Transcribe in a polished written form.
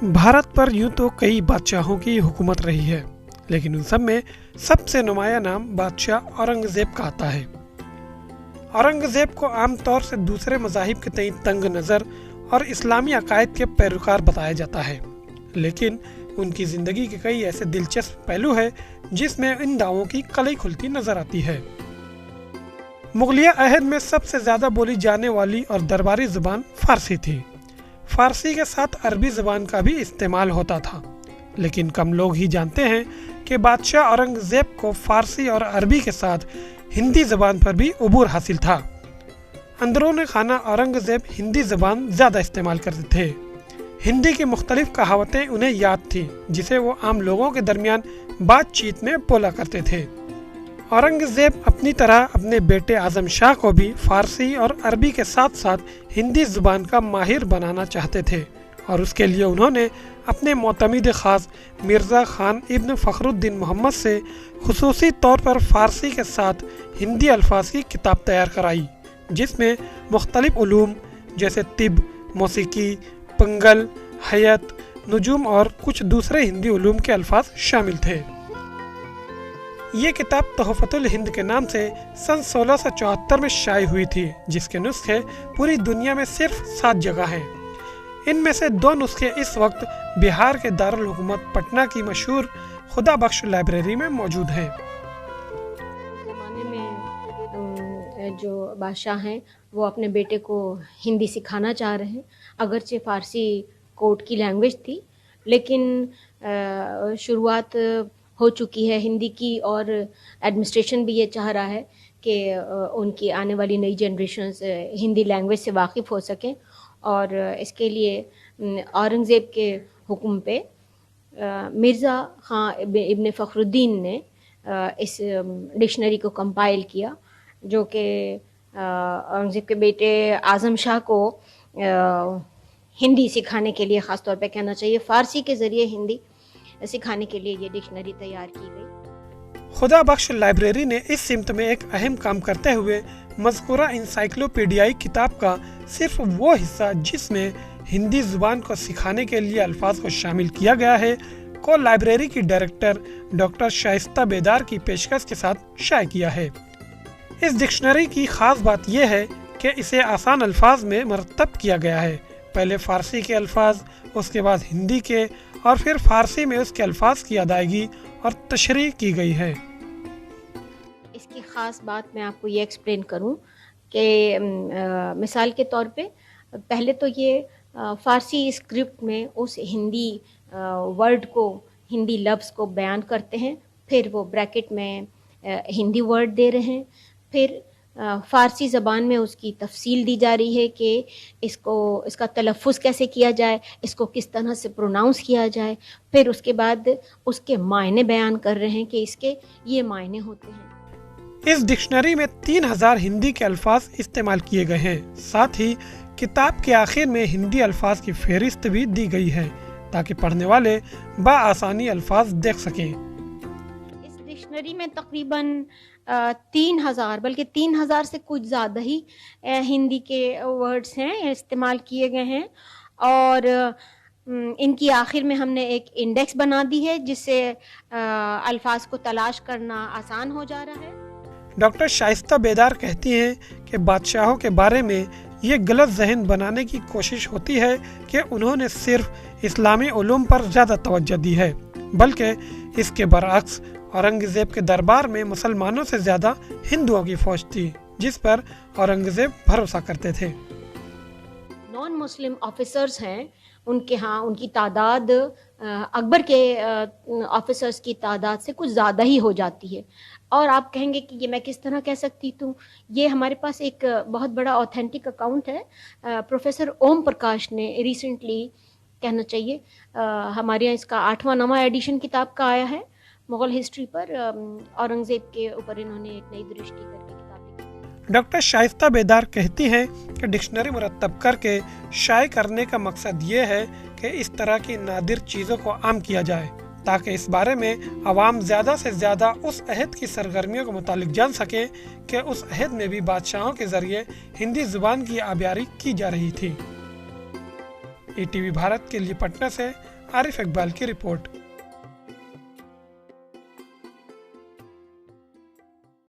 भारत पर यूं तो कई बादशाहों की हुकूमत रही है, लेकिन उन सब में सबसे नुमाया नाम बादशाह औरंगज़ेब का आता है। औरंगज़ेब को आमतौर से दूसरे मज़ाहिब के तई तंग नज़र और इस्लामी अकायद के पैरोकार बताया जाता है, लेकिन उनकी ज़िंदगी के कई ऐसे दिलचस्प पहलू हैं जिसमें इन दावों की कलई खुलती नज़र आती है। मुगलिया अहद में सबसे ज़्यादा बोली जाने वाली और दरबारी ज़ुबान फ़ारसी थी। फ़ारसी के साथ अरबी ज़बान का भी इस्तेमाल होता था, लेकिन कम लोग ही जानते हैं कि बादशाह औरंगज़ेब को फ़ारसी और अरबी के साथ हिंदी ज़बान पर भी उबूर हासिल था। अंदरूनी खाना औरंगज़ेब हिंदी ज़बान ज़्यादा इस्तेमाल करते थे। हिंदी की मुख्तलिफ कहावतें उन्हें याद थीं, जिसे वो आम लोगों के दरमियान बातचीत में बोला करते थे। औरंगज़ेब अपनी तरह अपने बेटे आज़म शाह को भी फ़ारसी और अरबी के साथ साथ हिंदी ज़ुबान का माहिर बनाना चाहते थे, और उसके लिए उन्होंने अपने मोतमिद ख़ास मिर्ज़ा ख़ान इब्न फ़खरुद्दीन मोहम्मद से खुसूसी तौर पर फ़ारसी के साथ हिंदी अल्फाज की किताब तैयार कराई, जिसमें मुख्तलिफ उलूम जैसे तिब, मौसीकी, पंगल, हयत, नुजूम और कुछ दूसरे हिंदी उलूम के अल्फाज शामिल थे। ये किताब तोहफ़तुल हिंद के नाम से सन 1674 में शाये हुई थी, जिसके नुस्खे पूरी दुनिया में सिर्फ 7 जगह हैं। इनमें से 2 नुस्खे इस वक्त बिहार के दारुल हुकूमत पटना की मशहूर खुदा बख्श लाइब्रेरी में मौजूद हैं। ज़माने में जो बादशाह हैं वो अपने बेटे को हिंदी सिखाना चाह रहे हैं। अगरचे फ़ारसी कोर्ट की लैंग्वेज थी, लेकिन शुरुआत हो चुकी है हिंदी की, और एडमिनिस्ट्रेशन भी ये चाह रहा है कि उनकी आने वाली नई जनरेशन हिंदी लैंग्वेज से वाकिफ़ हो सकें, और इसके लिए औरंगज़ेब के हुक्म पे मिर्ज़ा ख़ान इब्न फ़खरुद्दीन ने इस डिक्शनरी को कंपाइल किया, जो कि औरंगज़ेब के बेटे आज़म शाह को हिंदी सिखाने के लिए, ख़ास तौर पे कहना चाहिए फ़ारसी के ज़रिए हिंदी सिखाने के लिए ये डिक्शनरी तैयार की गई। खुदा बख्श लाइब्रेरी ने इस सिमत में एक अहम काम करते हुए मज़कूरा इंसाइक्लोपीडियाई किताब का सिर्फ वो हिस्सा जिसमें हिंदी ज़ुबान को सिखाने के लिए अल्फाज को शामिल किया गया है को लाइब्रेरी की डायरेक्टर डॉक्टर शाइस्ता बेदार की पेशकश के साथ शाये किया है। इस डिक्शनरी की ख़ास बात यह है कि इसे आसान अल्फाज में मरतब किया गया है। पहले फ़ारसी के अल्फाज, उसके बाद हिंदी के, और फिर फ़ारसी में उसके अल्फाज की अदायगी और तशरीह की गई है। इसकी ख़ास बात मैं आपको ये एक्सप्लेन करूं कि मिसाल के तौर पे पहले तो ये फ़ारसी स्क्रिप्ट में उस हिंदी वर्ड को, हिंदी लफ्ज़ को बयान करते हैं, फिर वो ब्रैकेट में हिंदी वर्ड दे रहे हैं, फिर फ़ारसी ज़बान में उसकी तफसील दी जा रही है कि इसका तलफ़्फ़ुज़ कैसे किया जाए, इसको किस तरह से प्रोनाउंस किया जाए, फिर उसके बाद उसके मायने बयान कर रहे हैं कि इसके ये मायने होते हैं। इस डिक्शनरी में 3000 हिंदी के अल्फाज इस्तेमाल किए गए हैं। साथ ही किताब के आखिर में हिंदी अल्फाज की फहरिस्त भी दी गई है, ताकि पढ़ने वाले बआसानी अल्फाज देख सकें। इस डिक्शनरी में तकरीबन 3000, बल्कि 3000 से कुछ ज़्यादा ही हिंदी के वर्ड्स हैं इस्तेमाल किए गए हैं, और इनकी आखिर में हमने एक इंडेक्स बना दी है, जिससे अल्फाज को तलाश करना आसान हो जा रहा है। डॉक्टर शाइस्ता बेदार कहती हैं कि बादशाहों के बारे में ये गलत जहन बनाने की कोशिश होती है कि उन्होंने सिर्फ इस्लामी उलूम पर ज़्यादा तवज्जो दी है, बल्कि इसके बरअक्स औरंगज़ेब के दरबार में मुसलमानों से ज़्यादा हिंदुओं की फौज थी, जिस पर औरंगज़ेब भरोसा करते थे। नॉन मुस्लिम ऑफिसर्स हैं, उनके यहाँ उनकी तादाद अकबर के ऑफिसर्स की तादाद से कुछ ज़्यादा ही हो जाती है। और आप कहेंगे कि ये मैं किस तरह कह सकती हूँ, ये हमारे पास एक बहुत बड़ा ऑथेंटिक अकाउंट है। प्रोफेसर ओम प्रकाश ने रिसेंटली, कहना चाहिए हमारे यहाँ इसका 8वां नवा एडिशन किताब का आया है, मुग़ल हिस्ट्री पर औरंगज़ेब के ऊपर इन्होंने एक नई दृष्टि करके किताब लिखी। डॉक्टर शाइस्ता बेदार कहती हैं कि डिक्शनरी मुरतब करके शाये करने का मकसद ये है कि इस तरह की नादिर चीज़ों को आम किया जाए, ताकि इस बारे में अवाम ज़्यादा से ज़्यादा उस अहद की सरगर्मियों के मुतालिक जान सकें कि उस अहद में भी बादशाहों के ज़रिए हिंदी ज़ुबान की आबियारी की जा रही थी। ETV भारत के लिए पटना से आरिफ इकबाल की रिपोर्ट।